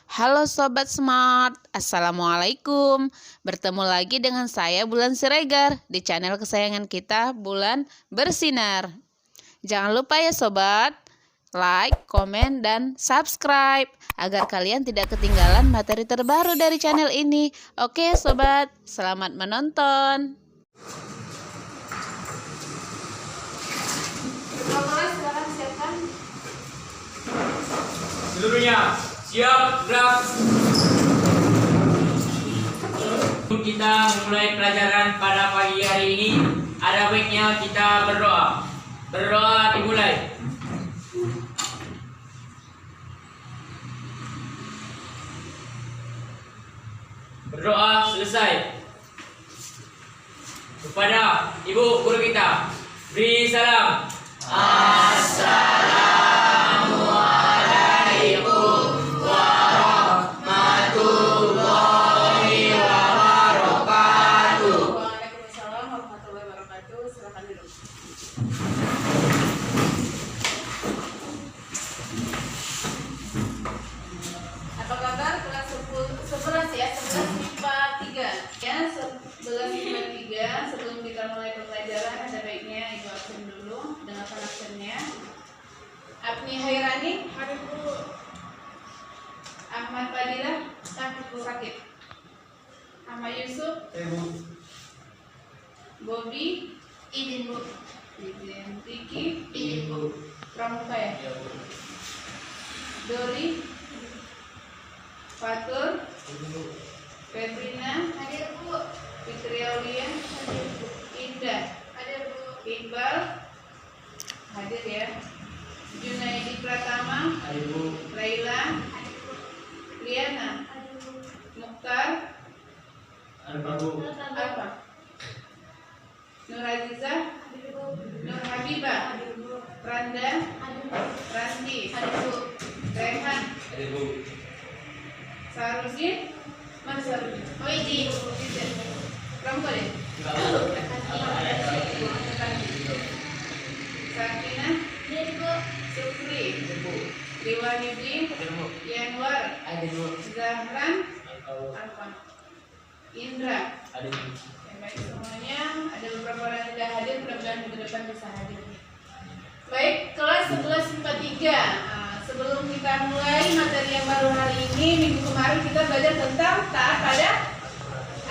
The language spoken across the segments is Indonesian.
Halo Sobat Smart, Assalamualaikum. Bertemu lagi dengan saya Bulan Siregar di channel kesayangan kita, Bulan Bersinar. Jangan lupa ya Sobat, like, komen, dan subscribe agar kalian tidak ketinggalan materi terbaru dari channel ini. Oke Sobat, selamat menonton. Silakan siapkan. Seluruhnya siap gerak. Kita memulai pelajaran pada pagi hari ini. Ada baiknya kita berdoa. Berdoa dimulai. Berdoa selesai. Kepada Ibu Guru kita, beri salam. Waalaikumsalam warahmatullahi wabarakatuh. Silakan duduk. Apa kabar kelas 11 ya? 11 MIPA 3. Ya, 11 MIPA 3. Sebelum kita mulai pembelajaran ada baiknya Ibu absen dulu. Dengarkan absennya. Apni Hairani, hadir Bu. Ahmad Fadilah, sakit. Ahmad Yusuf, Bobby, izin Bu. Izin. Riki, izin Bu. Pramuka ya? Dori, Fatur, Febrina, hadir Bu. Fitri Aulia, hadir Bu. Indah, hadir Bu. Iqbal, hadir ya. Junaidi Pratama, Hadir Bu. Laila, hadir Bu. Liana, hadir Bu. Mukhtar, Alfa, Nur Azizah, Nur Habibah, Randa, Randi, Rehan, Sarusin, mana Sarusin? Oh ini, Pramuka deh. Sakina, Sukri, Riwayudi, Yanwar, Zahran, Alfa, Indra. Ya, baik semuanya, ada beberapa orang yang tidak hadir, mudah-mudahan minggu depan bisa hadir. Baik, kelas 11 MIPA 3. Sebelum kita mulai materi yang baru hari ini, minggu kemarin kita belajar tentang taat pada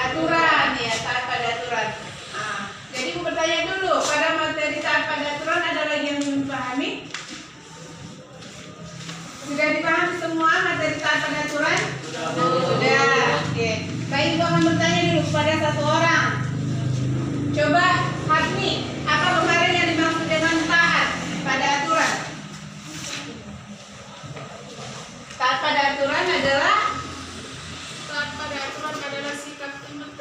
aturan ya, taat pada aturan. Jadi aku bertanya dulu, pada materi taat pada aturan ada lagi yang belum dipahami? Sudah dipahami semua materi taat pada aturan? Sudah. Oke. Baik, aku akan bertanya dulu kepada satu orang. Coba, Hafni, apa kemarin yang dimaksud dengan taat pada aturan? Taat pada aturan adalah sikap tunduk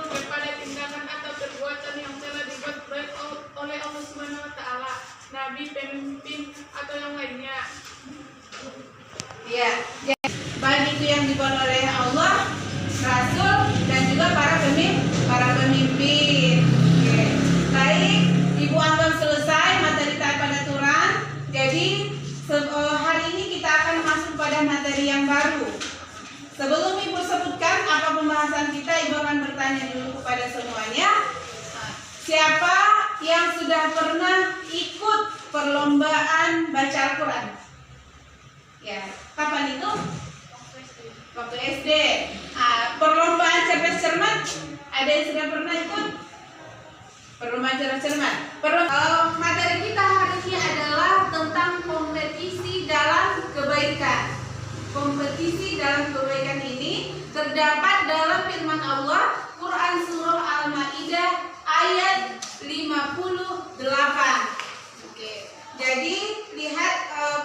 kepada tindakan atau perbuatan yang telah dibuat baik oleh Allah Subhanahu wa taala, nabi, pemimpin atau yang lainnya. Ya, baik itu yang dibuat oleh Allah, Rasul, dan juga para pemimpin. Oke. Baik, Ibu anggap selesai materi taat pada aturan. Jadi hari ini kita akan masuk pada materi yang baru. Sebelum Ibu sebutkan apa pembahasan kita, Ibu akan bertanya dulu kepada semuanya. Siapa yang sudah pernah ikut perlombaan baca Al-Quran? Ya, kapan itu? Waktu SD. Perlombaan cerdas cermat, ada yang sudah pernah ikut? Perlombaan cerdas cermat. Materi kita hari ini adalah tentang kompetisi dalam kebaikan. Kompetisi dalam kebaikan ini terdapat dalam firman Allah, Quran Surah Al-Ma'idah ayat 58. Oke. Jadi lihat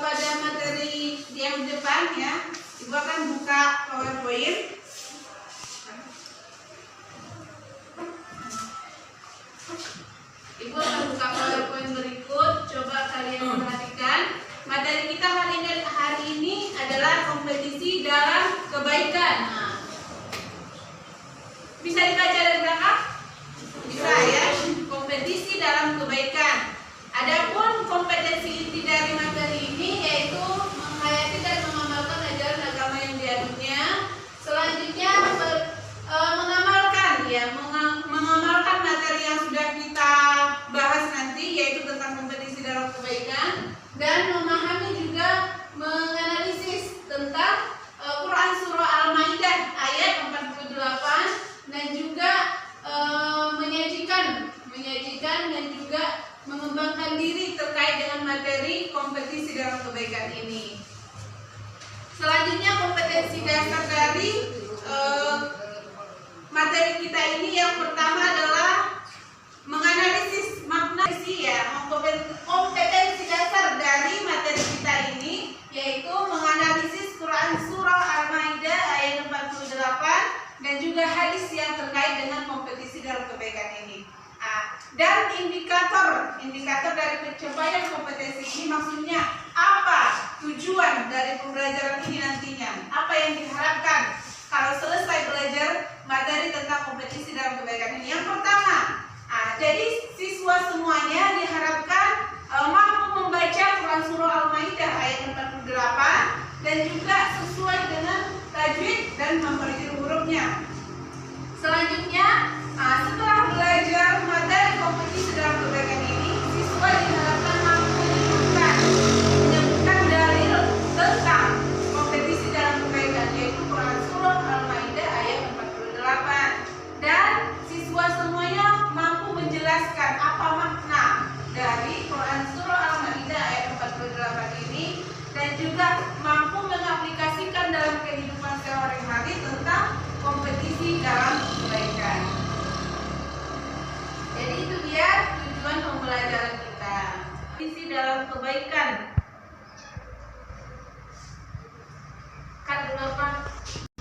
pada materi yang depan ya. Ibu akan buka PowerPoint. Ibu akan buka PowerPoint berikut. Coba kalian perhatikan. Materi kita hari ini adalah kompetisi dalam kebaikan. Bisa dibaca dari belakang? Bisa ya. Kompetisi dalam kebaikan. Adapun kompetensi inti dari materi ini yaitu menghayati dan mengamalkan ajaran agama yang diajarkan kompetisi dasar dari materi kita ini yang pertama adalah menganalisis makna isi ya. Kompetensi dasar dari materi kita ini yaitu menganalisis Quran surah Al-Maidah ayat 48 dan juga hadis yang terkait dengan kompetisi dalam kebaikan ini. Dan indikator dari pencapaian kompetensi ini maksudnya apa tujuan dari pembelajaran ini nantinya, apa yang diharapkan kalau selesai belajar materi tentang kompetisi dalam kebaikan ini. Yang pertama, jadi siswa semuanya diharapkan mampu membaca Quran surah Al-Maidah ayat 48 dan juga sesuai dengan tajwid dan memperkirakan hurufnya. Selanjutnya, setelah belajar materi kompetisi dalam kebaikan ini, siswa diharapkan mampu menyebutkan dalil tentang kompetisi dalam kebaikan, yaitu Quran surah Al-Maidah ayat 48. Dan siswa semuanya mampu menjelaskan apa makna dari Quran surah Al-Maidah ayat 48 ini dan juga mampu mengaplikasikan dalam kehidupan sehari-hari tentang kompetisi dalam kebaikan. Jadi itu dia tujuan pembelajaran kita. Kompetisi dalam kebaikan.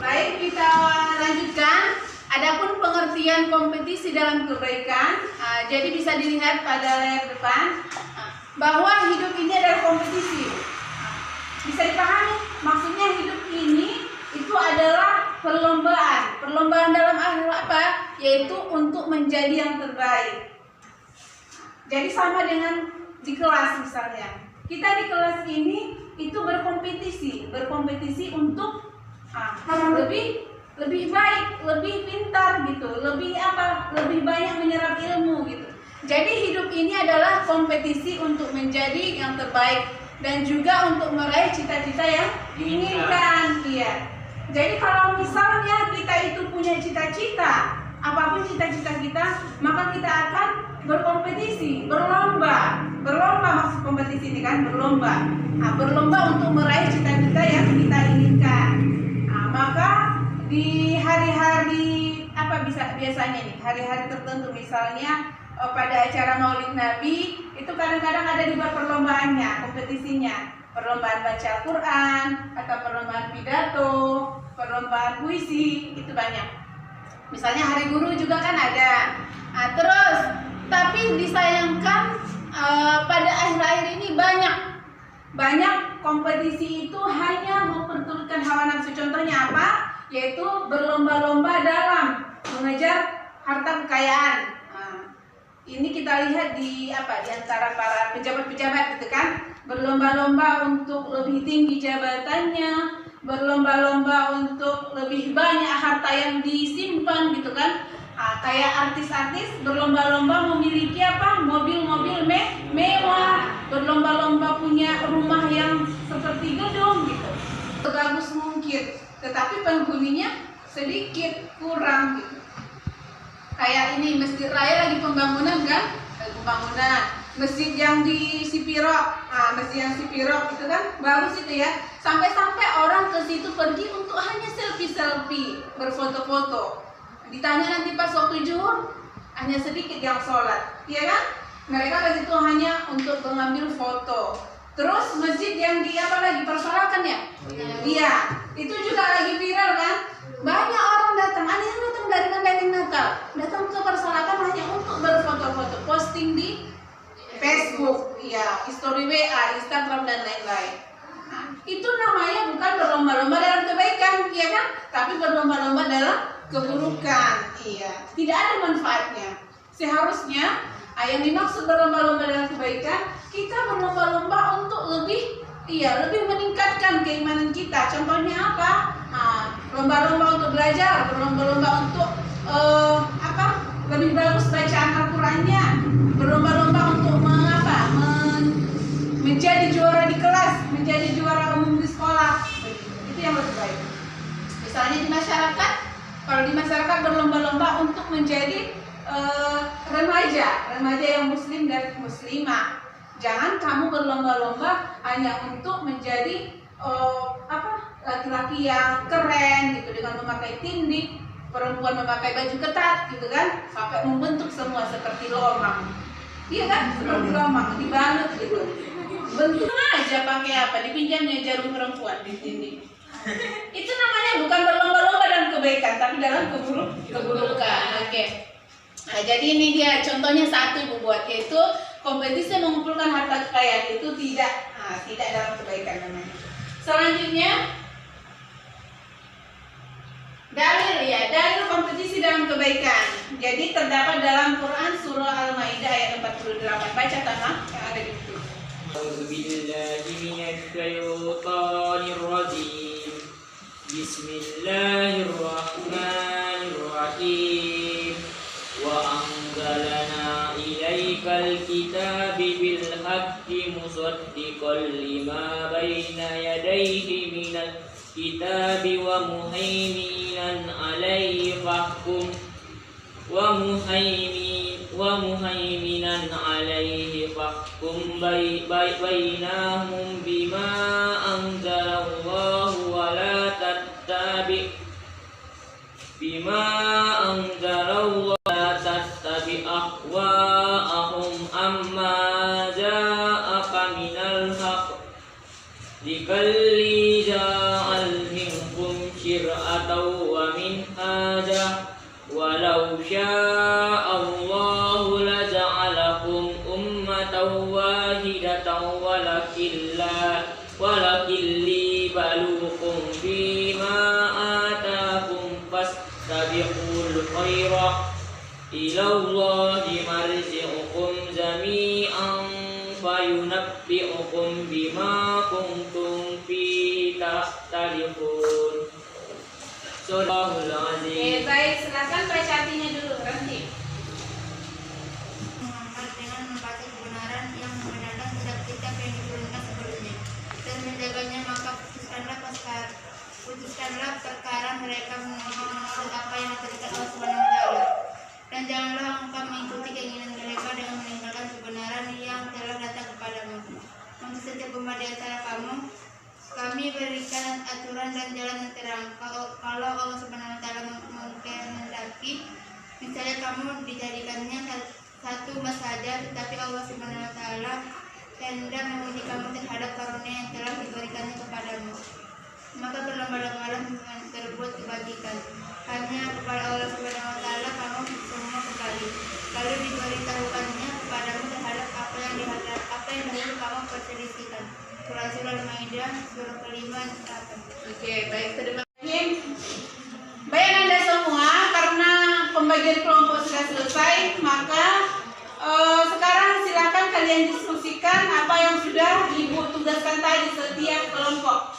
Baik, kita lanjutkan. Adapun pengertian kompetisi dalam kebaikan, jadi bisa dilihat pada layar depan bahwa hidup ini adalah kompetisi. Bisa dipahami, maksudnya hidup ini itu adalah perlombaan. Perlombaan dalam hal apa? Yaitu untuk menjadi yang terbaik. Jadi sama dengan di kelas misalnya. Kita di kelas ini itu berkompetisi untuk lebih baik, lebih pintar gitu, lebih banyak menyerap ilmu gitu. Jadi hidup ini adalah kompetisi untuk menjadi yang terbaik dan juga untuk meraih cita-cita yang diinginkan. Iya. Jadi kalau misalnya kita itu punya cita-cita, apapun cita-cita kita, maka kita akan berkompetisi, berlomba maksud kompetisi ini kan berlomba. Berlomba untuk meraih cita-cita yang kita inginkan. Maka di hari-hari biasanya nih, hari-hari tertentu misalnya pada acara Maulid Nabi itu kadang-kadang ada dibuat perlombaannya, kompetisinya, perlombaan baca Al-Quran atau perlombaan pidato, perlombaan puisi, itu banyak. Misalnya Hari Guru juga kan ada. Terus tapi disayangkan pada akhir-akhir ini banyak kompetisi itu hanya memperturutkan hawa nafsu. Contohnya apa? Yaitu berlomba-lomba dalam mengejar harta kekayaan. Ini kita lihat di antara para pejabat-pejabat gitu kan, berlomba-lomba untuk lebih tinggi jabatannya, berlomba-lomba untuk lebih banyak harta yang disimpan gitu kan. Kayak artis-artis berlomba-lomba memiliki mobil-mobil mewah, berlomba-lomba punya rumah yang seperti gedung gitu, sebagus mungkin, tetapi penghuninya sedikit, kurang gitu. Kayak ini Masjid Raya lagi pembangunan kan, masjid yang di Sipirok, masjid yang Sipirok itu kan bagus itu ya, sampai-sampai orang ke situ pergi untuk hanya selfie, berfoto-foto. Ditanya nanti pas waktu zuhur, hanya sedikit yang sholat, ya kan? Mereka ke situ hanya untuk mengambil foto. Terus masjid yang dipersoalkan ya? Iya, itu juga lagi viral kan? Banyak orang datang, ada yang datang dari Mandailing Natal, datang ke persoalkan hanya untuk berfoto-foto, posting di Facebook, ya, story WA, Instagram dan lain-lain. Itu namanya bukan berlomba-lomba dalam kebaikan, ya kan? Tapi berlomba-lomba dalam keburukan, iya. Tidak ada manfaatnya. Seharusnya yang dimaksud berlomba-lomba dalam kebaikan, kita berlomba-lomba untuk lebih meningkatkan keimanan kita. Contohnya apa? Lomba-lomba untuk belajar, berlomba-lomba untuk lebih bagus bacaan Al-Qurannya, berlomba-lomba untuk menjadi juara di kelas, menjadi juara umum di sekolah. Itu yang lebih baik. Misalnya di masyarakat, kalau di masyarakat berlomba-lomba untuk menjadi remaja yang muslim dan muslimah. Jangan kamu berlomba-lomba hanya untuk menjadi laki-laki yang keren gitu dengan memakai tindik, perempuan memakai baju ketat gitu kan, sampai membentuk semua seperti lomang. Iya kan, seperti lomang dibalut gitu. Bentuk aja pakai apa? Dipinjamnya jarum perempuan ditindik. Itu namanya bukan berlomba-lomba dalam kebaikan, tapi dalam keburukan. Oke. Nah, jadi ini dia contohnya satu Ibu buat, yaitu kompetisi mengumpulkan harta kekayaan itu tidak dalam kebaikan namanya. Selanjutnya dalil kompetisi dalam kebaikan. Jadi terdapat dalam Quran surah Al-Maidah ayat 48. Baca tamak yang ada di situ. A'udzubillahi minasyaitonirrajim. Bismillahirrahmanirrahim. Wa anzalna ilaikal kitaba bil haqqi musaddiqan lima baina yadayhi minal kitabi wa muhaiminan alaihi fahkum bainahum bima anzalallahu wa la tattabi ahwa'ahum amma ja'aka minal haqq likulli ja'al minkum syir'atan wa minhaja walau sya'allahu laja'alakum ummatan wahidatan walakin libalukum fima atakum fastabiqul khairat ilallahi marji'ukum jami'an fayunabbi'ukum bima kuntum fihi takhtalifun. Shadaqallahul azim. Baik, silakan baca artinya dulu, Ranti. Muhammad dengan membaca kebenaran yang membenarkan kitab-kitab yang diturunkan sebelumnya dan menjaganya, maka putuskanlah perkara mereka menurut apa yang diberikan Allah Subhanahu wa taala. Dan janganlah engkau mengikuti keinginan mereka dengan meninggalkan kebenaran yang telah datang kepadamu. Untuk setiap umat di antara kamu, kami berikan aturan dan jalan yang terang. Kalau Allah Subhanahu wa taala menghendaki, misalnya kamu dijadikannya satu umat saja, tetapi Allah Subhanahu wa taala hendak menguji kamu terhadap karunia yang telah diberikannya kepadamu. Maka berlomba-lombalah berbuat kebajikan. Hanya kepada Allah Subhanahu wa taala kamu semua kembali. Lalu diberitahukannya kepadamu terhadap apa yang dahulu kamu perselisihkan. Surah Al-Maidah surah kelima ayat 8. Oke, baik, terima kasih. Baik Anda semua, karena pembagian kelompok sudah selesai, maka sekarang silakan kalian diskusikan apa yang sudah Ibu tugaskan tadi setiap kelompok.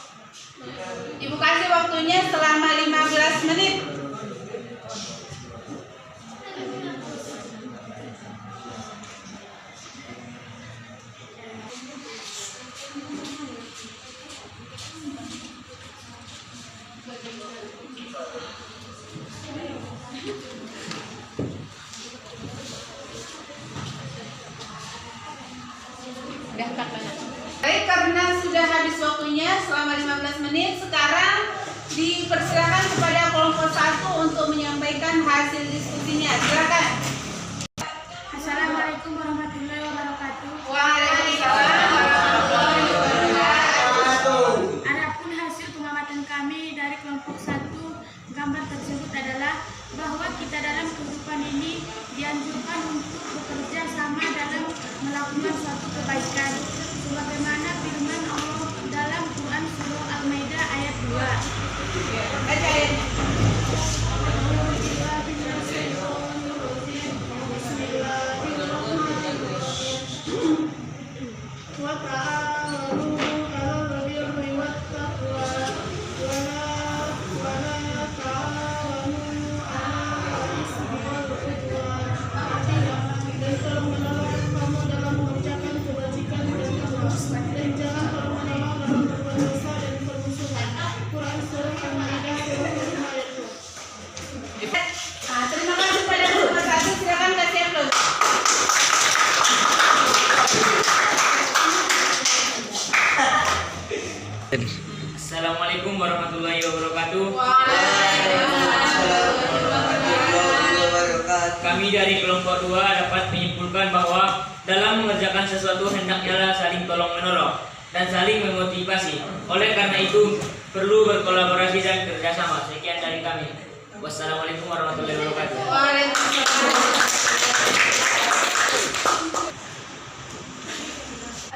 Ibu kasih waktunya selama 15 menit. Baik, karena sudah habis waktunya selama 15 menit, sekarang dipersilakan kepada kelompok 1 untuk menyampaikan hasil diskusinya. Silakan. Assalamualaikum warahmatullahi wabarakatuh. Waalaikumsalam warahmatullahi wabarakatuh. Adapun hasil pengamatan kami dari kelompok 1, gambar tersebut adalah bahwa kita dalam kehidupan ini dianjurkan untuk bekerja sama dalam melakukan suatu kebaikan, sebagaimana firman Allah dalam Quran surah Al-Maidah ayat 2. Baca ayatnya. Dan jangan menolong dalam berbuat dosa dan permusuhan. Quran surah Al-Maidah warahmatullahi wabarakatuh. Kami dari kelompok 2 dapat menyimpulkan bahwa dalam mengerjakan sesuatu hendaknya saling tolong menolong dan saling memotivasi. Oleh karena itu perlu berkolaborasi dan kerjasama. Sekian dari kami. Wassalamualaikum warahmatullahi wabarakatuh.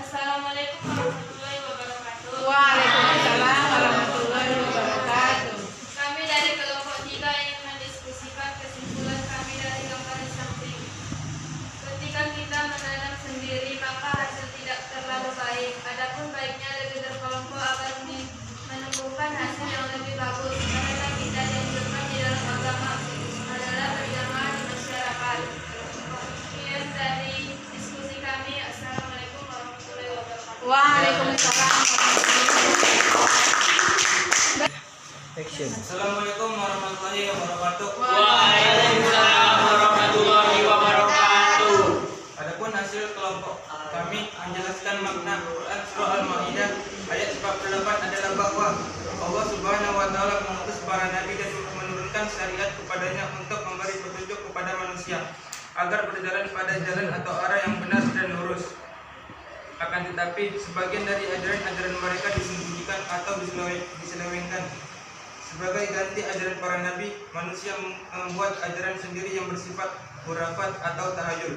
Assalamualaikum warahmatullahi wabarakatuh. Waalaikumsalam warahmatullahi wabarakatuh. Kami dari kelompok 3 ingin mendiskusikan kesimpulan kami dari gambar di samping. Ketika kita menanam sendiri, maka hasil tidak terlalu baik. Adapun baiknya lebih berkelompok agar menumbuhkan hasil yang lebih bagus. Karena kita dianjurkan di dalam agama adalah berjamaah di masyarakat. Sekian dari diskusi kami. Assalamualaikum warahmatullahi wabarakatuh. Waalaikumsalam. Assalamualaikum warahmatullahi wabarakatuh. Waalaikumsalam warahmatullahi wabarakatuh. Adapun hasil kelompok kami menjelaskan makna Quran Surah Al-Maidah ayat 48 adalah bahwa Allah Subhanahu wa taala mengutus para nabi dan menurunkan syariat kepadanya untuk memberi petunjuk kepada manusia agar berjalan pada jalan atau arah yang benar dan lurus. Akan tetapi sebagian dari ajaran-ajaran mereka disembunyikan atau diselewengkan. Sebagai ganti ajaran para nabi, manusia membuat ajaran sendiri yang bersifat khurafat atau tahayul.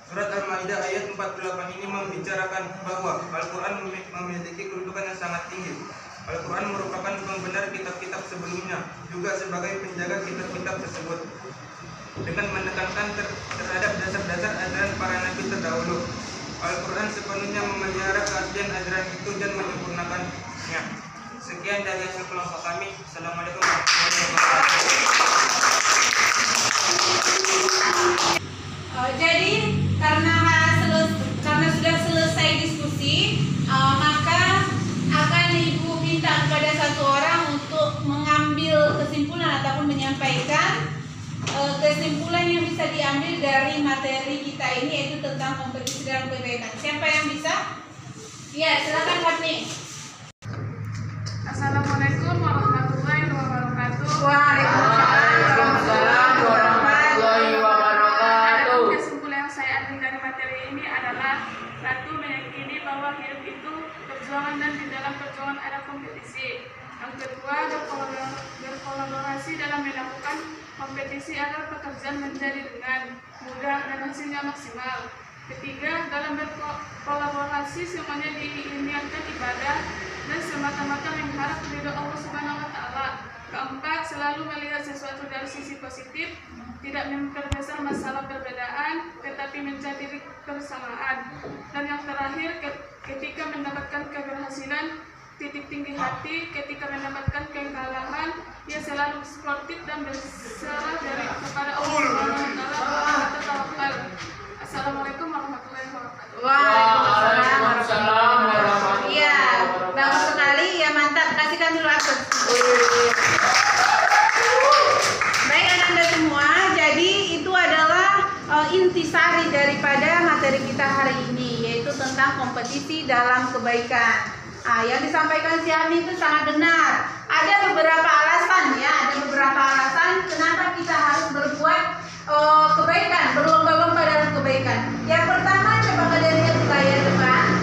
Surat Al-Maidah ayat 48 ini membicarakan bahwa Al-Quran memiliki kedudukan yang sangat tinggi. Al-Quran merupakan pembenar kitab-kitab sebelumnya, juga sebagai penjaga kitab-kitab tersebut, dengan menekankan terhadap dasar-dasar ajaran para nabi terdahulu. Al-Quran sepenuhnya memelihara keaslian ajaran itu dan menyempurnakannya. Sekian dari hasil kelompok kami. Assalamualaikum warahmatullahi wabarakatuh. Jadi karena sudah selesai diskusi, maka akan Ibu minta kepada satu orang untuk mengambil kesimpulan ataupun menyampaikan kesimpulan yang bisa diambil dari materi kita ini, yaitu tentang kompetisi dalam kebaikan. Siapa yang bisa? Ya, silakan Fatni. Assalamualaikum warahmatullahi wabarakatuh. Waalaikumsalam warahmatullahi Adapun kesimpulan yang saya ambil dari materi ini adalah: satu, meyakini bahwa hidup itu perjuangan dan di dalam perjuangan ada kompetisi. Yang kedua, berkolaborasi dalam melakukan kompetisi agar pekerjaan menjadi ringan, mudah, dan hasilnya maksimal. Ketiga, dalam berkolaborasi semuanya diniatkan ibadah dan semata-mata mengharap ridho Allah Subhanahu wa taala. Keempat, selalu melihat sesuatu dari sisi positif, tidak memperbesar masalah perbedaan, tetapi mencari kebersamaan. Dan yang terakhir, ketika mendapatkan keberhasilan, titik tinggi hati. Ketika mendapatkan kekalahan, ia selalu sportif dan berserah dari kepada Allah Subhanahu wa taala. Tawakal. Assalamualaikum warahmatullahi wabarakatuh. Waalaikumsalam warahmatullahi wabarakatuh. Iya, bagus sekali. Ya, mantap. Kasihkan dulu aku. Baik Anda semua, jadi itu adalah intisari daripada materi kita hari ini, yaitu tentang kompetisi dalam kebaikan. Yang disampaikan si Ami itu sangat benar. Ada beberapa alasan ya, ada beberapa alasan kenapa kita harus berbuat kebaikan, berlomba-lomba dalam kebaikan. Yang pertama, coba kalian lihat di layar depan.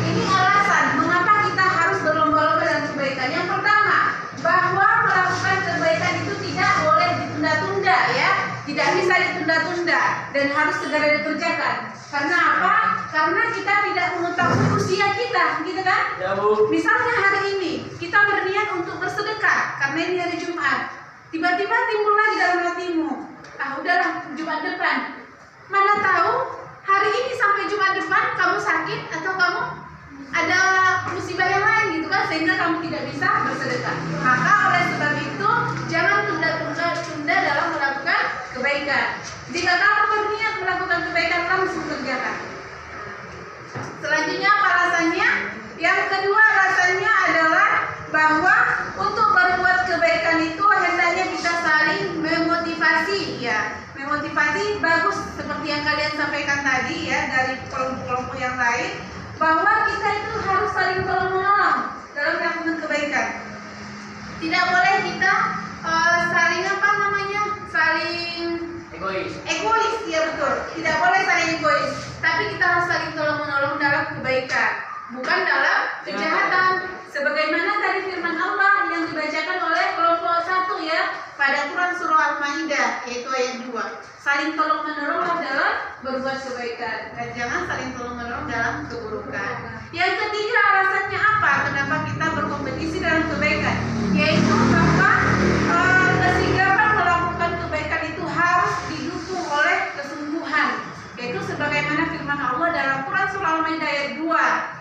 Ini alasan mengapa kita harus berlomba-lomba dalam kebaikan. Yang pertama, bahwa melakukan kebaikan itu tidak boleh ditunda-tunda ya, tidak bisa ditunda-tunda dan harus segera dikerjakan. Karena apa? Karena kita tidak mengetahui usia kita, gitu kan? Misalnya hari ini kita berniat untuk bersedekah karena ini hari Jumat. Tiba-tiba timbul lagi dalam hatimu, udahlah Jumat depan. Mana tahu hari ini sampai Jumat depan kamu sakit atau kamu ada musibah yang lain, gitu kan, sehingga kamu tidak bisa bersedekah. Maka oleh sebab itu jangan tunda-tunda dalam melakukan kebaikan. Jika kamu berniat melakukan kebaikan, langsung kerjakan. Selanjutnya apa alasannya? Yang kedua alasannya adalah bahwa untuk berbuat kebaikan itu hendaknya kita saling memotivasi ya. Memotivasi bagus seperti yang kalian sampaikan tadi ya dari kelompok-kelompok yang lain, bahwa kita itu harus saling tolong-menolong dalam melakukan kebaikan. Tidak boleh kita saling apa namanya? Saling egois, ya betul. Tidak boleh saling egois. Tapi kita harus saling tolong menolong dalam kebaikan, bukan dalam kejahatan. Sebagaimana tadi firman Allah yang dibacakan oleh kelompok 1 ya pada Quran surah Al-Maidah, yaitu ayat 2. Saling tolong menolonglah dalam berbuat kebaikan dan jangan saling tolong menolong dalam keburukan. Yang ketiga, alasannya apa? Kenapa kita berkompetisi dalam kebaikan? Yaitu bahwa kesigapan melakukan kebaikan itu harus didukung oleh kesungguhan. Yaitu sebagaimana firman Allah dalam Quran surah Al-Maidah ayat 2.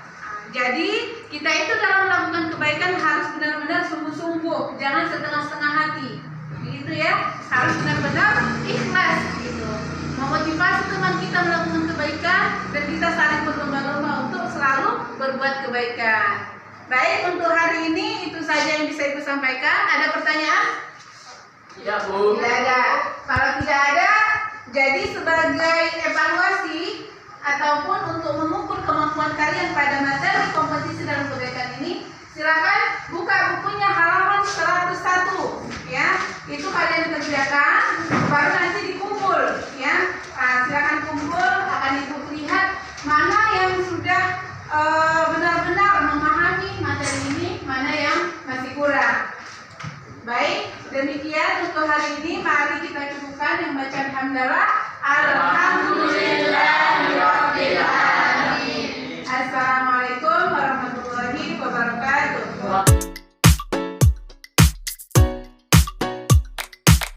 Jadi kita itu dalam melakukan kebaikan harus benar-benar sungguh-sungguh, jangan setengah-setengah hati. Begitu ya, harus benar-benar ikhlas gitu. Memotivasi teman kita melakukan kebaikan dan kita saling berlomba-lomba untuk selalu berbuat kebaikan. Baik, untuk hari ini itu saja yang bisa Ibu sampaikan. Ada pertanyaan? Tidak, Bu. Tidak ada. Kalau tidak ada, jadi sebagai evaluasi ataupun untuk mengukur kemampuan kalian pada materi kompetisi dalam kebaikan ini, silakan buka bukunya halaman 101 ya. Itu kalian kerjakan, baru nanti dikumpul ya. Silakan kumpul, akan Ibu lihat mana yang sudah benar-benar memahami materi ini, mana yang masih kurang. Baik, demikian untuk hari ini. Mari kita cukupkan yang bacaan hamdalah.